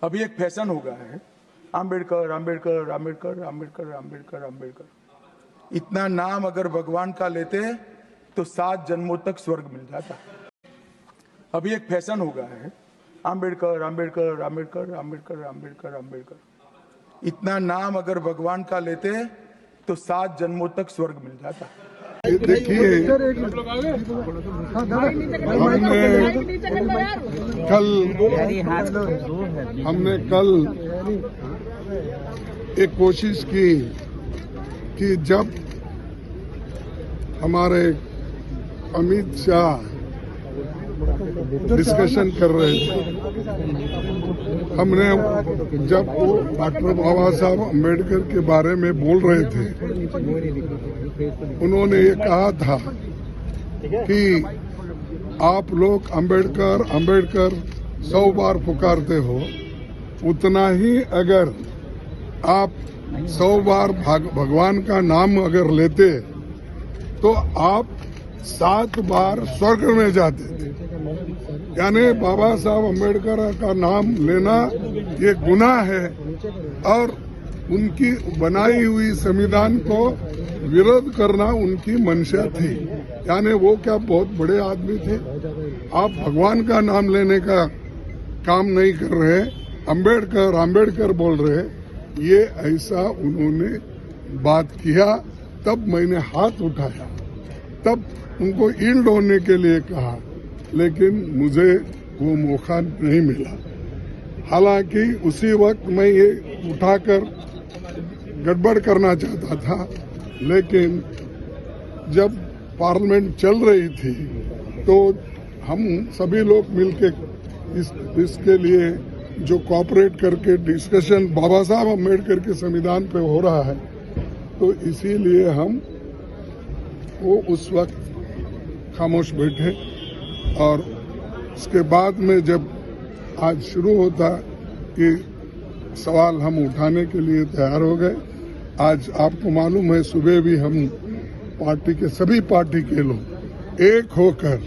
अभी एक फैशन हो गया है, आम्बेडकर आम्बेडकर आम्बेडकर आम्बेडकर आम्बेडकर आम्बेडकर। इतना नाम अगर भगवान का लेते तो 7 जन्मों तक स्वर्ग मिल जाता। अभी एक फैशन हो गया है, आम्बेडकर आम्बेडकर आम्बेडकर आम्बेडकर आम्बेडकर आम्बेडकर। इतना नाम अगर भगवान का लेते तो 7 जन्मों तक स्वर्ग मिल जाता। देखिए, हमने कल एक कोशिश की कि जब हमारे अमित शाह डिस्कशन कर रहे थे, हमने जब वो डॉक्टर बाबा साहब अम्बेडकर के बारे में बोल रहे थे, उन्होंने ये कहा था कि आप लोग अम्बेडकर अम्बेडकर 100 बार पुकारते हो, उतना ही अगर आप 100 बार भगवान का नाम अगर लेते तो आप 7 बार स्वर्ग में जाते थे। यानी बाबा साहब अम्बेडकर का नाम लेना ये गुनाह है और उनकी बनाई हुई संविधान को विरोध करना उनकी मंशा थी। यानी वो क्या बहुत बड़े आदमी थे? आप भगवान का नाम लेने का काम नहीं कर रहे, अम्बेडकर अम्बेडकर बोल रहे, ये ऐसा उन्होंने बात किया। तब मैंने हाथ उठाया, तब उनको ईल्ड होने के लिए कहा, लेकिन मुझे वो मौका नहीं मिला। हालांकि उसी वक्त मैं ये उठाकर गड़बड़ करना चाहता था, लेकिन जब पार्लियामेंट चल रही थी तो हम सभी लोग मिलकर इसके लिए जो कोऑपरेट करके डिस्कशन बाबा साहब अम्बेडकर के संविधान पे हो रहा है, तो इसीलिए हम वो उस वक्त खामोश बैठे। और इसके बाद में जब आज शुरू होता कि सवाल हम उठाने के लिए तैयार हो गए। आज आपको मालूम है, सुबह भी हम पार्टी के सभी पार्टी के लोग एक होकर